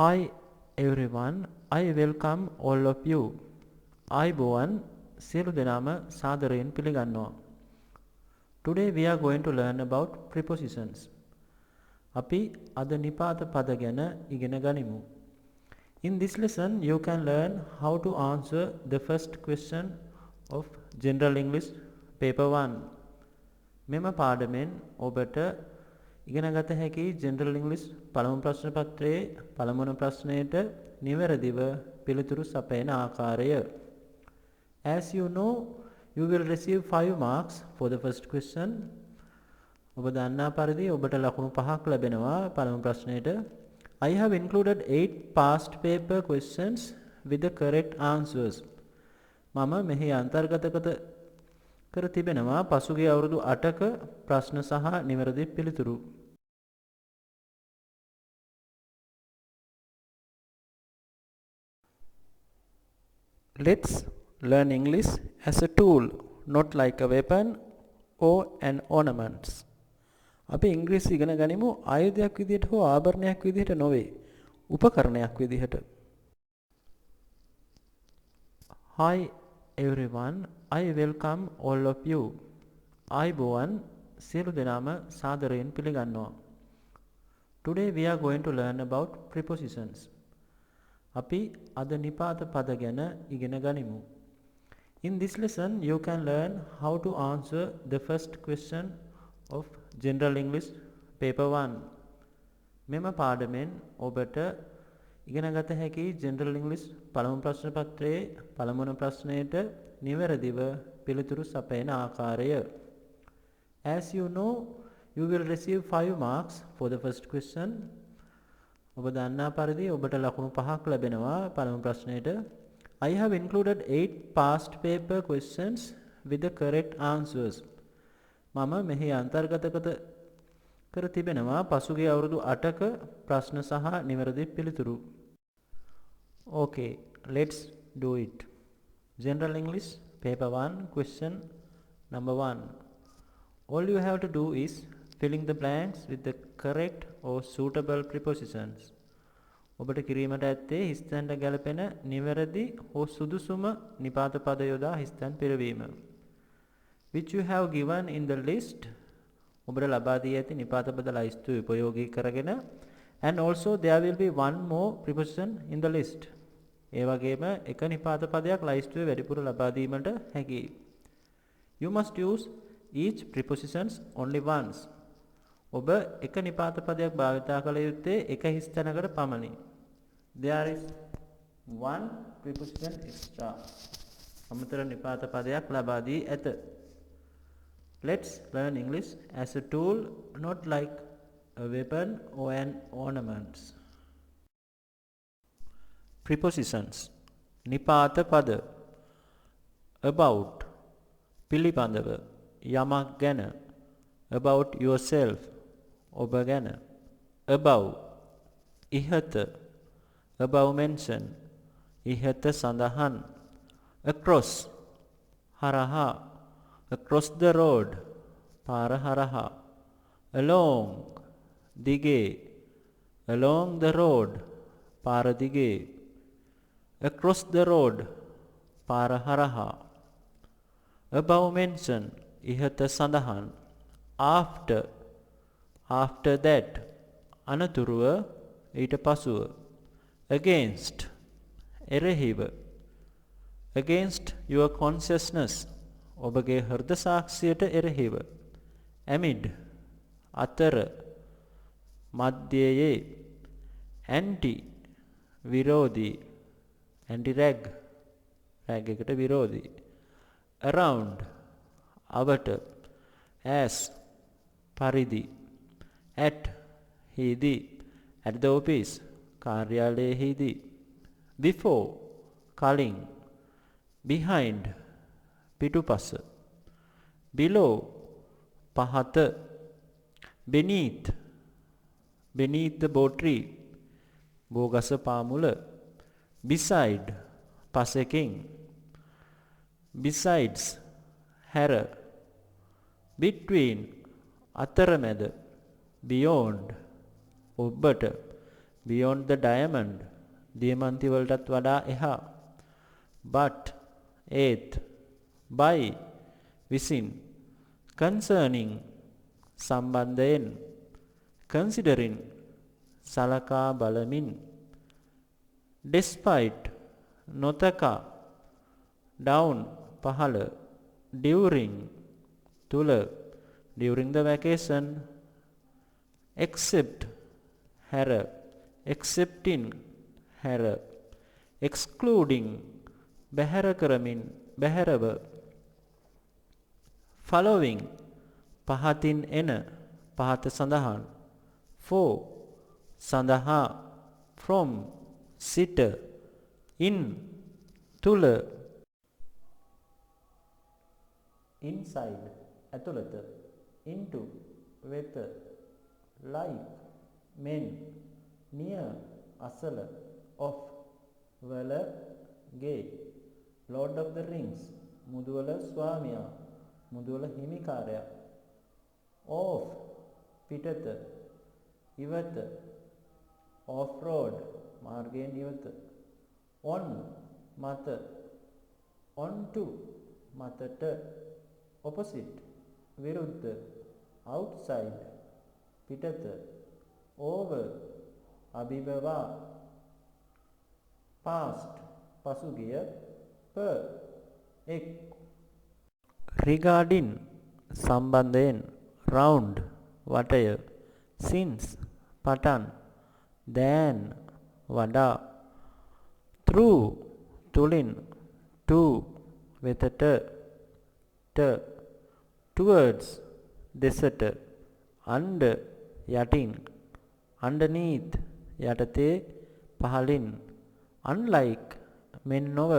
Hi everyone, I welcome all of you. අයිබෝවන් සියලු දෙනාම සාදරයෙන් පිළිගන්නවා. Today we are going to learn about prepositions. අපි අද නිපාත පද ගැන ඉගෙන ගනිමු. In this lesson you can learn how to answer the first question of General English paper 1. මෙම පාඩමෙන් ඔබට ඉගෙන ගත හැකි General English පළමු ප්‍රශ්න පත්‍රයේ පළමුවන ප්‍රශ්නයට නිවැරදිව පිළිතුරු සපයන ආකාරය. As you know, you will receive 5 marks for the first question. ඔබ දන්නා පරිදි ඔබට ලකුණු 5ක් ලැබෙනවා පළමු ප්‍රශ්නයට. I have included 8 past paper questions with the correct answers. මම මෙහි අන්තර්ගත කර තිබෙනවා පසුගිය අවුරුදු 8ක ප්‍රශ්න සහ නිවැරදි පිළිතුරු. Let's learn English as a tool, not like a weapon or an ornament. අපි ඉංග්‍රීසි ඉගෙන ගනිමු ආයුධයක් විදිහට හෝ ආභරණයක් විදිහට නොවේ, උපකරණයක් විදිහට. Hi everyone, I welcome all of you. අයිබෝවන් සියලු දෙනාම සාදරයෙන් පිළිගන්නවා. Today we are going to learn about prepositions. අපි අද නිපාත පද ගැන ඉගෙන ගනිමු. In this lesson you can learn how to answer the first question of General English paper 1. මෙම පාඩමෙන් ඔබට ඉගෙන ගත හැකි General English පළමු ප්‍රශ්න පත්‍රයේ පළමුවන ප්‍රශ්නයට නිවැරදිව පිළිතුරු සපයන ආකාරය. As you know, you will receive 5 marks for the first question. ඔබ දන්නා පරිදි ඔබට ලකුණු 5ක් ලැබෙනවා පළමු ප්‍රශ්නයට. I have included 8 past paper questions with the correct answers. මම මෙහි අන්තර්ගත කර තිබෙනවා පසුගිය අවුරුදු 8ක ප්‍රශ්න සහ නිවැරදි පිළිතුරු. Okay, let's do it. General English paper 1 question number 1. All you have to do is filling the blanks with the correct or suitable prepositions. ඔබට කිරීමට ඇත්තේ හිස්තැනට ගැලපෙන නිවැරදි හෝ සුදුසුම නිපාත පද යොදා හිස්තැන් පිරවීම. Which you have given in the list. ඔබට ලබා දී ඇති නිපාත පද ලයිස්තුව උපයෝගී කරගෙන, and also there will be one more preposition in the list. ඒ වගේම එක නිපාත පදයක් ලයිස්තුවේ වැඩිපුර ලබා දීමට හැකියි. You must use each prepositions only once. ඔබ එක නිපාත පදයක් භාවිතා කළ යුත්තේ එක හිස්තැනකට පමණි. There is one preposition extra. අමතර නිපාත පදයක් ලබා දී ඇත. Let's learn English as a tool, not like a weapon or an ornament. Prepositions. නිපාත පද. About. පිළිබඳව. යමක් ගැන. About yourself. ඔබ ගැන. Above. ඉහත. Above mention. ඉහත සඳහන්. Across. හරහා. Across the road. පාර හරහා. Along. දිගේ. Along the road. පාර දිගේ. Across the road. පාර හරහා. Above mention. ඉහත සඳහන්. After. After that. අනතුරුව ඊට පසුව. Against. එරෙහිව. Against your consciousness. ඔබගේ හෘද සාක්ෂියට එරෙහිව. Amid. අතර. මධ්‍යයේ. Anti. විරෝධී. Anti-rag. rag එකට විරෝධී. Around. අවට. As. පරිදි. At. හිදී. At the office. කාර්යාලයෙහිදී. Before. කලින්. Behind. පිටුපස. Below. පහත. Beneath. Beneath the bow tree. බෝගස පාමුල. Beside. පසෙකින්. Besides. හැර. Between. අතරමැද. Beyond. ඔබට. beyond the diamond, දියමන්ති වලටත් වඩා එහා. but, ඒත්, by, විසින්, concerning, සම්බන්ධයෙන්, considering, සලකා බලමින්, despite, නොතකා, down, පහළ, during, තුල, during the vacation, except, හැර, excepting, හැර, excluding, බැහැර කරමින්, බැහැරව, following, පහතින් එන, පහත සඳහන්, for, සඳහා, from, සිට, in, තුල, inside, ඇතුළත, into, වෙත, like, මෙන්, near, අසල, of, වල, ගේ, Lord of the Rings, මුදුවල ස්වාමියා, මුදුවල හිමිකාරයා, off, පිටත, ඉවත, off road, මාර්ගයෙන් ඉවත, on, මත, on to, මතට, opposite, විරුද්ධ, outside, පිටත, over, අභිබවා, past, පසුගිය, per, එක්, regarding, සම්බන්ධයෙන්, round, වටය, since, පටන්, than, වඩා, through, තුලින්, to, වෙතට, towards, දෙසට, under, යටින්, underneath, යටතේ, පහළින්, unlike, මෙන් නොව,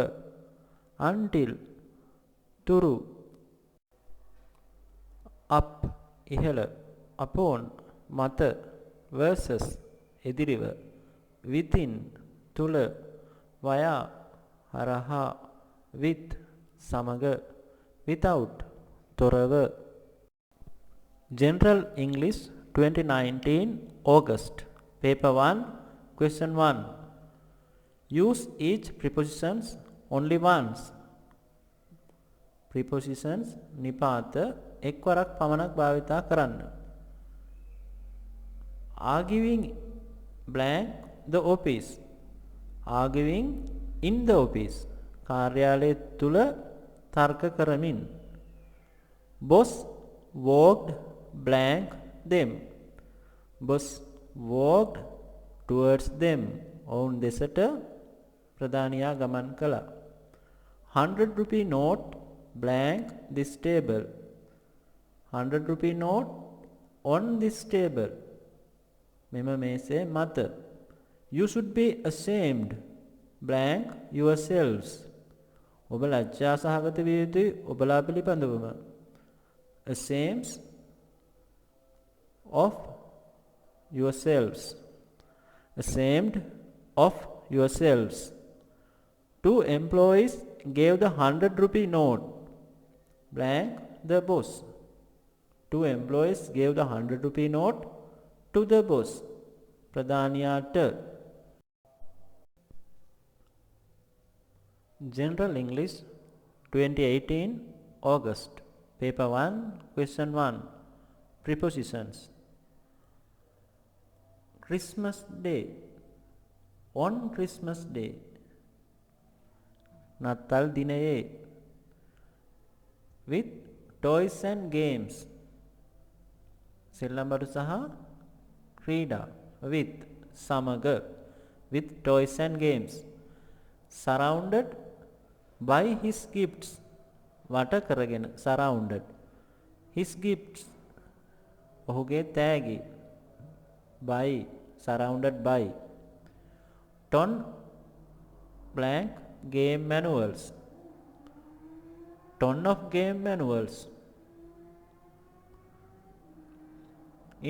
until, තුරු, up, ඉහළ, upon, මත, versus, එදිරිව, within, තුල, via, හරහා, with, සමග, without, තොරව. General English 2019 August Paper 1 Question 1. Use each prepositions only once. Prepositions නිපාත එක්වරක් පමණක් භාවිතා කරන්න. Arguing blank the office. Arguing in the office. කාර්යාලය තුල තර්ක කරමින්. Boss walked blank them. Boss walked towards them. ඔවුන් දෙසට ප්‍රධානියා ගමන් කළා. 100 rupee note blank this table. 100 rupee note on this table. මෙම මේසේ මත. You should be ashamed blank yourselves. ඔබ ලැජ්ජා සහගත විය යුතුයි ඔබලා පිළිබඳවම. Ashamed of yourselves. Ashamed of yourselves. Two employees gave the 100 rupee note blank the boss. Two employees gave the 100 rupee note to the boss. ප්‍රධානියාට. General English 2018 August Paper 1 Question 1. Prepositions. Christmas Day. On Christmas Day. නත්තල් දිනයේ. With toys and games. සෙල්ලම්බඩු සහ ක්‍රීඩා. With සමග. With toys and games. Surrounded by his gifts. වට කරගෙන surrounded. His gifts. ඔහුගේ තෑගි. By surrounded by. Ton blank game manuals. Ton of game manuals.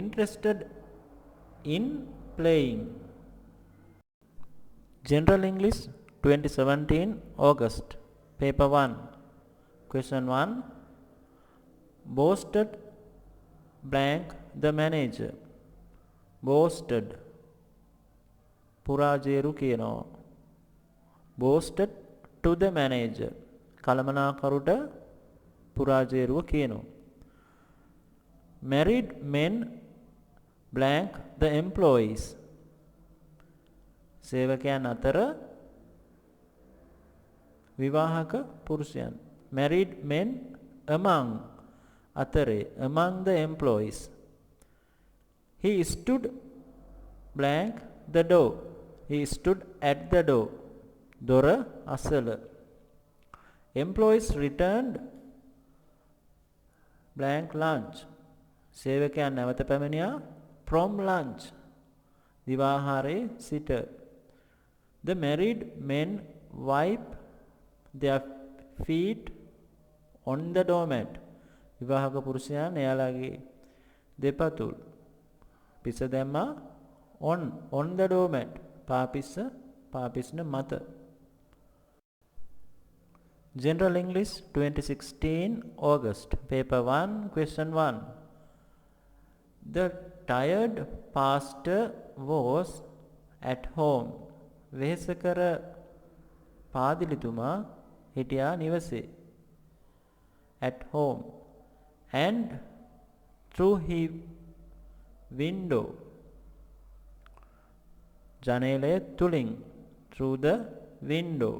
Interested in playing. General English 2017 August Paper 1 Question 1. Boasted blank the manager. Boasted. පුරාජේරු කියනවා. boasted to the manager. කළමනාකරුට පුරාජේරුව කියනවා. married men blank the employees. සේවකයන් අතර විවාහක පුරුෂයන්. married men among අතරේ among the employees. he stood blank the door. he stood at the door. දොර අසල. employees returned blank lunch. සේවකයන් නැවත පැමිණියා from lunch. දිවාහාරයේ සිට. the married men wipe their feet on the doormat. විවාහක පුරුෂයන් එයාලගේ දෙපතුල් පිස දැම්මා on the doormat. පාපිස්න මත. General English 2016 August paper 1 question 1. The tired pastor was at home. වෙහෙසකර පාදිලිතුමා හිටියා නිවසේ. at home. and through his window. ජනේලය තුලින් through the window.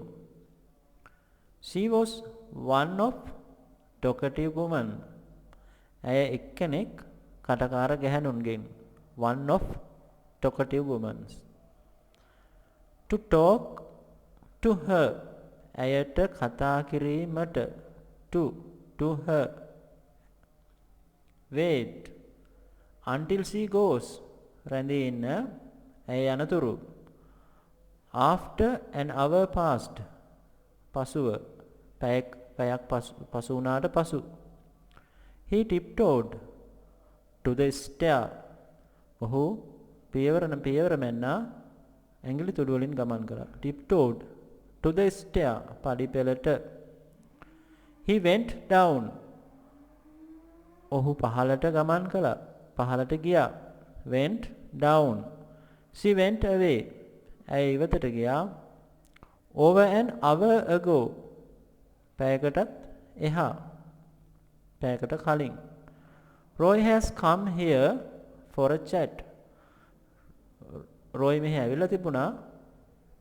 she was one of talkative women. ඇය එක්කෙනෙක් කටකාර ගැහැණුන්ගෙන්. one of talkative women. to talk to her. ඇයට කතා කිරීමට. to her. wait until she goes. රැඳී ඉන්න ඇය යනතුරු. after an hour passed. පසුව පැයක් පසු වුණාට පසු. he tiptoed to the stair. ඔහු පියවර මැන්නා ඇඟිලි තුඩු වලින් ගමන් කරා. tiptoed to the stair. පඩි පෙළට. he went down. ඔහු පහළට ගමන් කළා. පහළට ගියා. went down. she went away. ඇය ඉවතට ගියා. over an hour ago. පැයකටත් එහා. පැයකට කලින්. Roy has come here for a chat. Roy මෙහි ඇවිල්ලා තිබුණා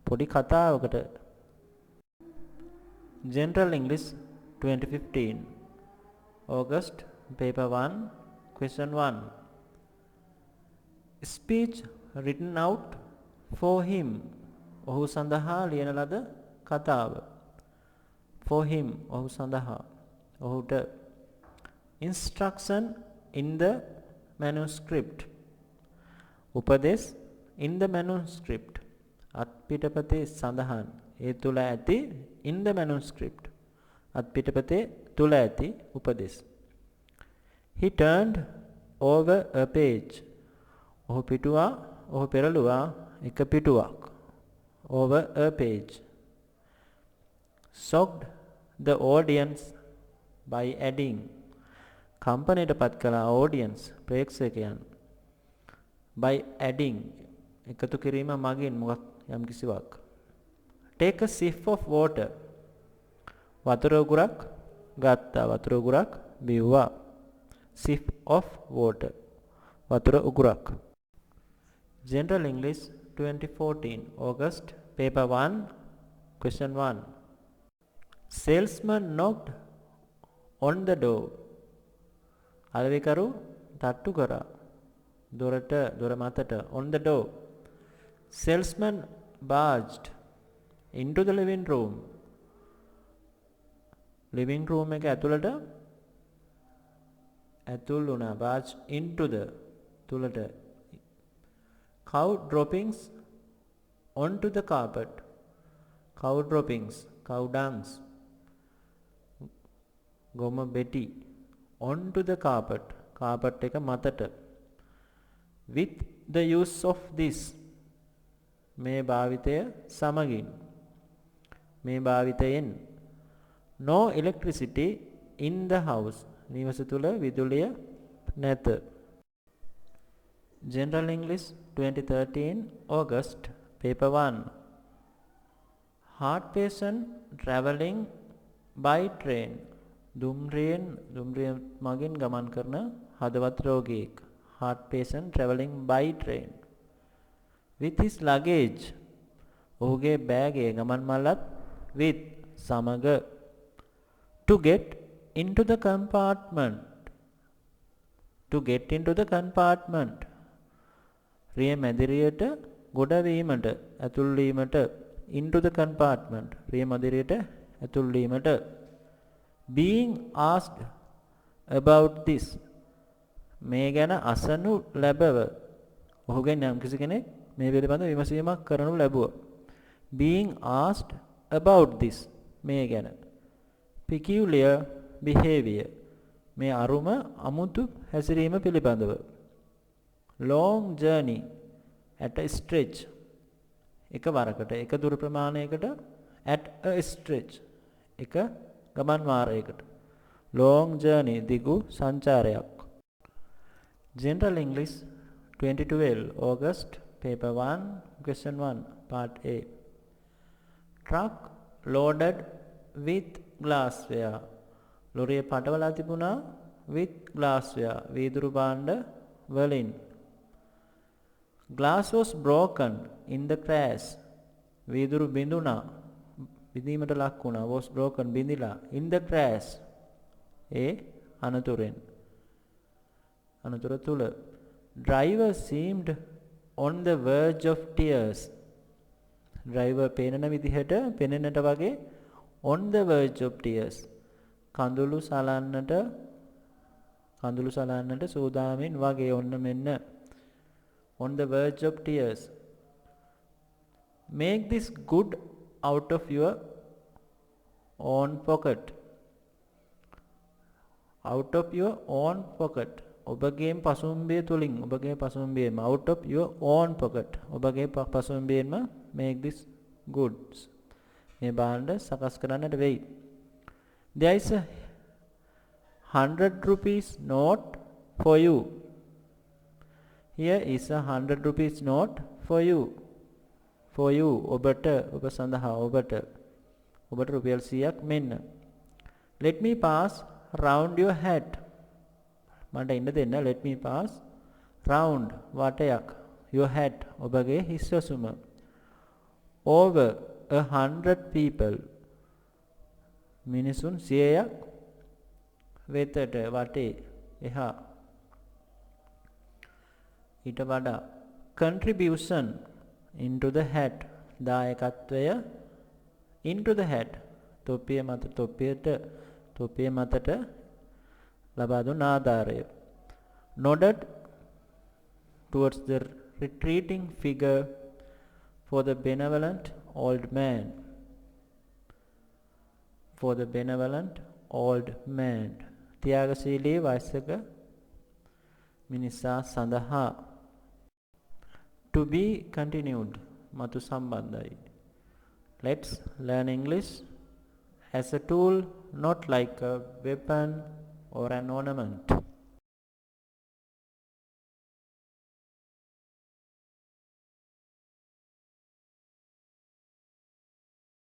පොඩි කතාවකට. General English 2015 August paper 1 question 1. Speech written out for him. ඔහු සඳහා ලියන ලද කතාව. for him ඔහු සඳහා. ඔහුට. instruction in the manuscript. උපදෙස් in the manuscript. අත්පිටපතේ සඳහන්. ඒ තුල ඇති in the manuscript. අත්පිටපතේ තුල ඇති උපදෙස්. he turned over a page. ඔහු පෙරළුවා එක පිටුවක්. over a page. shocked the audience by adding. කම්පනයට පත් කළා audience ප්‍රේක්ෂකයන්. by adding එකතු කිරීම මගින් මොකක් යම් කිසිවක්. take a sip of water. වතුර උගුරක් ගත්තා. වතුර උගුරක් බිව්වා. sip of water. වතුර උගුරක්. General English 2014 August paper 1 question 1. Salesman knocked on the door. අලෙවිකරු තට්ටු කරා. දොර මතට. on the door. Salesman barged into the living room. living room එක ඇතුළට ඇතුල් වුණා. barged into the තුලට. cow droppings onto the carpet. cow droppings cow dungs ගොම බෙටි onto the carpet carpet එක මතට. with the use of this මේ භාවිතය සමගින්. මේ භාවිතයෙන්. no electricity in the house නිවස තුල විදුලිය නැත. General English 2013 August Paper 1. Heart patient travelling by train. දුම්රියෙන් මගින් ගමන් කරන හදවත් රෝගියෙක්. Heart patient travelling by train. With his luggage. ඔහුගේ බෑගේ ගමන් මල්ලත් with සමග. To get into the compartment. To get into the compartment. රිය මැදිරියට ගොඩ වීමට ඇතුල් වීමට. Into the compartment. රිය මැදිරියට ඇතුල් වීමට. Being asked about this. මේ ගැන අසනු ලැබව. ඔහුගෙන් යම්කිසි කෙනෙක් මේ පිළිබඳ විමසීමක් කරනු ලැබුවා. Being asked about this. මේ ගැන. Peculiar behavior. මේ අරුම අමුතු හැසිරීම පිළිබඳව. Long journey at a stretch. එක වරකට එක දුර ප්‍රමාණයකට at a stretch. එක ගමන් වාරයකට. Long journey දිගු සංචාරයක්. General English 2012 August paper 1 question 1 part A. Truck loaded with glassware. ලොරිය පටවලා තිබුණා with glassware. වීදුරු භාණ්ඩ වලින්. Glass was broken in the crash. වීදුරු බිඳුණා. බිඳීමට ලක් වුණා. Was broken බිඳිලා. In the crash. ඒ අනතුරෙන්. අනතුර තුල. Driver seemed on the verge of tears. Driver පේනන විදිහට පෙනෙන්නට වගේ on the verge of tears. කඳුළු සලන්නට සූදාමින් වගේ ඔන්න මෙන්න. On the verge of tears. Make this good out of your own pocket. Out of your own pocket. ඔබගේම පසුම්බිය තුලින් ඔබගේ පසුම්බියම out of your own pocket. ඔබගේ පසුම්බියෙන්ම make this goods. මේ භාණ්ඩ සකස් කරන්නට වෙයි. There is a 100 rupees note for you. Here is a 100 rupees note for you. For you. ඔබට ඔබ සඳහා ඔබට රුපියල් 100ක් මෙන්න. Let me pass round your hat. මට ඉන්න දෙන්න. Let me pass round වටයක් your hat ඔබගේ හිස්වසුම. Over 100 people. මිනිසුන් 100ක් වෙතට වටේ එහා. ඊට වඩා contribution into the hat දායකත්වය into the hat තොප්පිය මතට ලබා දුන් ආධාරය. Nodded towards the retreating figure for the benevolent old man. For the benevolent old man. ත්‍යාගශීලී වයසක මිනිසා සඳහා. To be continued. මතු සම්බන්ධයි. Let's learn English as a tool, not like a weapon or an ornament.